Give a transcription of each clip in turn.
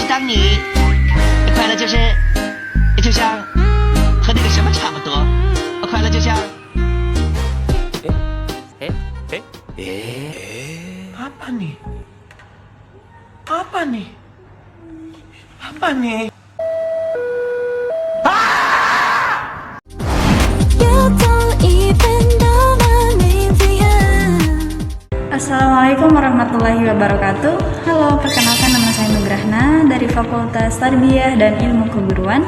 当你快乐就像和那个什么差不多，快乐就像Apa nih? Apa nih? Apa nih? Assalamualaikum warahmatullahi wabarakatuh. Halo, perkenalkan nama saya Nugrahna dari Fakultas Tarbiyah dan Ilmu Keguruan,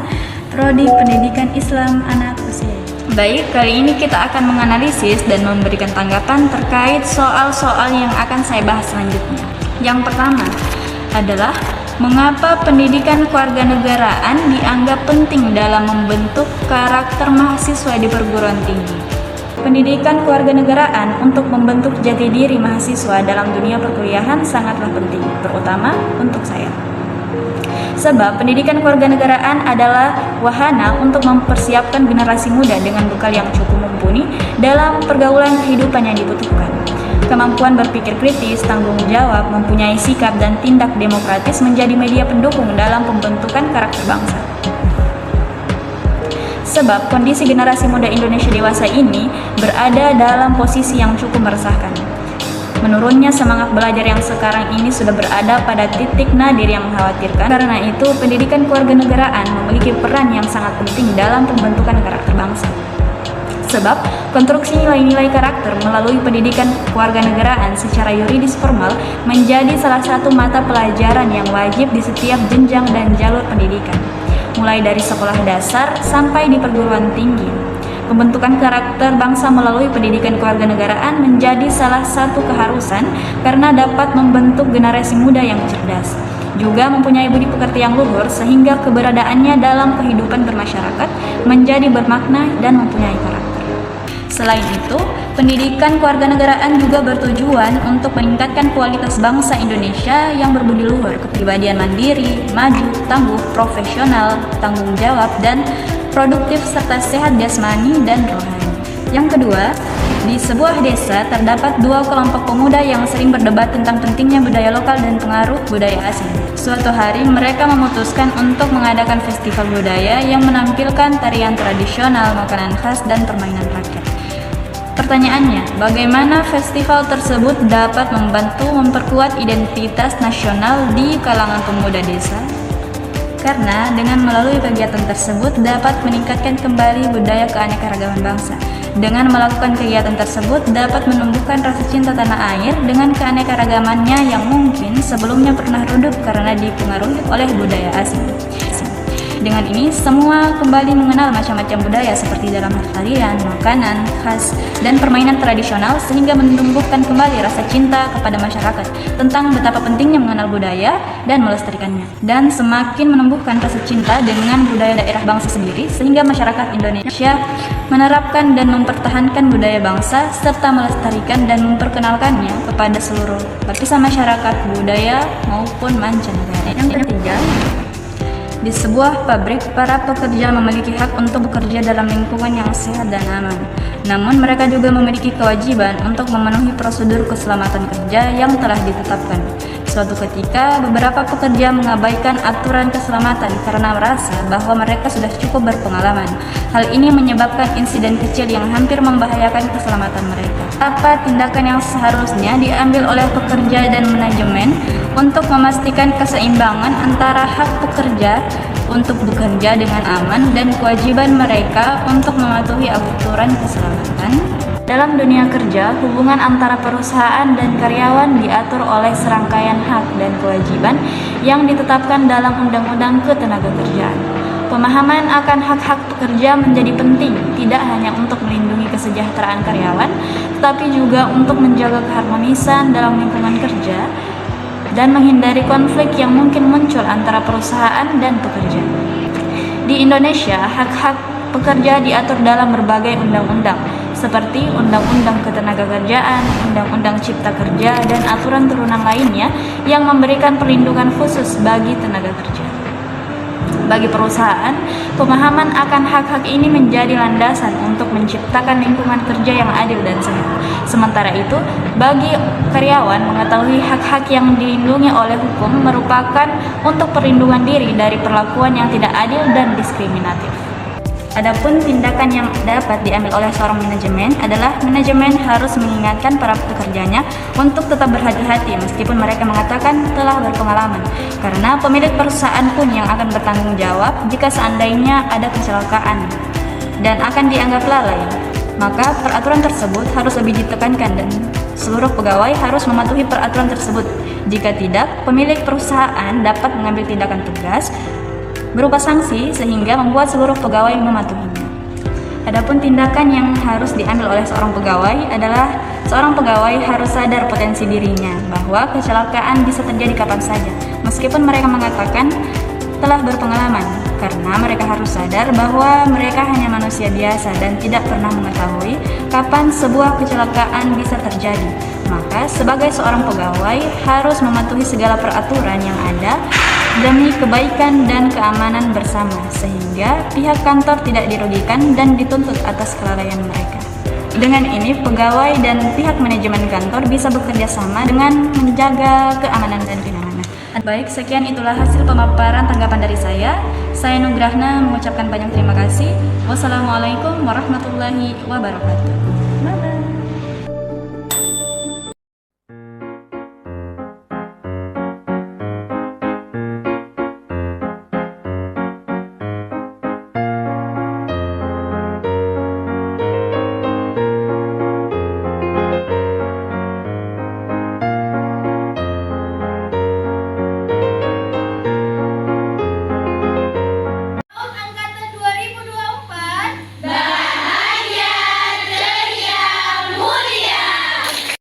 Prodi Pendidikan Islam Anak Usia. Baik, kali ini kita akan menganalisis dan memberikan tanggapan terkait soal-soal yang akan saya bahas selanjutnya. Yang pertama adalah mengapa pendidikan kewarganegaraan dianggap penting dalam membentuk karakter mahasiswa di perguruan tinggi. Pendidikan kewarganegaraan untuk membentuk jati diri mahasiswa dalam dunia perkuliahan sangatlah penting, terutama untuk saya. Sebab pendidikan kewarganegaraan adalah wahana untuk mempersiapkan generasi muda dengan bekal yang cukup mumpuni dalam pergaulan kehidupan yang dibutuhkan. Kemampuan berpikir kritis, tanggung jawab, mempunyai sikap dan tindak demokratis menjadi media pendukung dalam pembentukan karakter bangsa. Sebab kondisi generasi muda Indonesia dewasa ini berada dalam posisi yang cukup meresahkan. Menurunnya semangat belajar yang sekarang ini sudah berada pada titik nadir yang mengkhawatirkan. Karena itu, pendidikan kewarganegaraan memiliki peran yang sangat penting dalam pembentukan karakter bangsa. Sebab konstruksi nilai-nilai karakter melalui pendidikan kewarganegaraan secara yuridis formal menjadi salah satu mata pelajaran yang wajib di setiap jenjang dan jalur pendidikan, mulai dari sekolah dasar sampai di perguruan tinggi. Pembentukan karakter bangsa melalui pendidikan kewarganegaraan menjadi salah satu keharusan karena dapat membentuk generasi muda yang cerdas, juga mempunyai budi pekerti yang luhur sehingga keberadaannya dalam kehidupan bermasyarakat menjadi bermakna dan mempunyai karakter. Selain itu, pendidikan kewarganegaraan juga bertujuan untuk meningkatkan kualitas bangsa Indonesia yang berbudi luhur, kepribadian mandiri, maju, tangguh, profesional, tanggung jawab, dan produktif serta sehat jasmani dan rohani. Yang kedua, di sebuah desa terdapat dua kelompok pemuda yang sering berdebat tentang pentingnya budaya lokal dan pengaruh budaya asing. Suatu hari mereka memutuskan untuk mengadakan festival budaya yang menampilkan tarian tradisional, makanan khas, dan permainan rakyat. Pertanyaannya, bagaimana festival tersebut dapat membantu memperkuat identitas nasional di kalangan pemuda desa? Karena dengan melalui kegiatan tersebut dapat meningkatkan kembali budaya keanekaragaman bangsa. Dengan melakukan kegiatan tersebut dapat menumbuhkan rasa cinta tanah air dengan keanekaragamannya yang mungkin sebelumnya pernah redup karena dipengaruhi oleh budaya asing. Dengan ini, semua kembali mengenal macam-macam budaya seperti dalam hal tarian, makanan khas, dan permainan tradisional sehingga menumbuhkan kembali rasa cinta kepada masyarakat tentang betapa pentingnya mengenal budaya dan melestarikannya. Dan semakin menumbuhkan rasa cinta dengan budaya daerah bangsa sendiri sehingga masyarakat Indonesia menerapkan dan mempertahankan budaya bangsa serta melestarikan dan memperkenalkannya kepada seluruh lapisan masyarakat budaya maupun mancanegara. Yang ketiga, di sebuah pabrik, para pekerja memiliki hak untuk bekerja dalam lingkungan yang sehat dan aman. Namun, mereka juga memiliki kewajiban untuk memenuhi prosedur keselamatan kerja yang telah ditetapkan. Suatu ketika, beberapa pekerja mengabaikan aturan keselamatan karena merasa bahwa mereka sudah cukup berpengalaman. Hal ini menyebabkan insiden kecil yang hampir membahayakan keselamatan mereka. Apa tindakan yang seharusnya diambil oleh pekerja dan manajemen untuk memastikan keseimbangan antara hak pekerja untuk bekerja dengan aman dan kewajiban mereka untuk mematuhi aturan keselamatan? Dalam dunia kerja, hubungan antara perusahaan dan karyawan diatur oleh serangkaian hak dan kewajiban yang ditetapkan dalam Undang-Undang Ketenagakerjaan. Pemahaman akan hak-hak pekerja menjadi penting, tidak hanya untuk melindungi kesejahteraan karyawan, tetapi juga untuk menjaga keharmonisan dalam lingkungan kerja dan menghindari konflik yang mungkin muncul antara perusahaan dan pekerja. Di Indonesia, hak-hak pekerja diatur dalam berbagai undang-undang, seperti Undang-Undang Ketenagakerjaan, Undang-Undang Cipta Kerja, dan aturan turunan lainnya yang memberikan perlindungan khusus bagi tenaga kerja. Bagi perusahaan, pemahaman akan hak-hak ini menjadi landasan untuk menciptakan lingkungan kerja yang adil dan sehat. Sementara itu, bagi karyawan, mengetahui hak-hak yang dilindungi oleh hukum merupakan untuk perlindungan diri dari perlakuan yang tidak adil dan diskriminatif. Adapun tindakan yang dapat diambil oleh seorang manajemen adalah manajemen harus mengingatkan para pekerjanya untuk tetap berhati-hati meskipun mereka mengatakan telah berpengalaman, karena pemilik perusahaan pun yang akan bertanggung jawab jika seandainya ada kecelakaan dan akan dianggap lalai. Maka peraturan tersebut harus lebih ditekankan dan seluruh pegawai harus mematuhi peraturan tersebut. Jika tidak, pemilik perusahaan dapat mengambil tindakan tegas berupa sanksi sehingga membuat seluruh pegawai mematuhinya. Adapun tindakan yang harus diambil oleh seorang pegawai adalah seorang pegawai harus sadar potensi dirinya bahwa kecelakaan bisa terjadi kapan saja, meskipun mereka mengatakan telah berpengalaman, karena mereka harus sadar bahwa mereka hanya manusia biasa dan tidak pernah mengetahui kapan sebuah kecelakaan bisa terjadi. Maka sebagai seorang pegawai harus mematuhi segala peraturan yang ada demi kebaikan dan keamanan bersama, sehingga pihak kantor tidak dirugikan dan dituntut atas kelalaian mereka. Dengan ini, pegawai dan pihak manajemen kantor bisa bekerja sama dengan menjaga keamanan dan kenyamanan. Baik, sekian itulah hasil pemaparan tanggapan dari saya. Saya Nugrahna mengucapkan banyak terima kasih. Wassalamualaikum warahmatullahi wabarakatuh.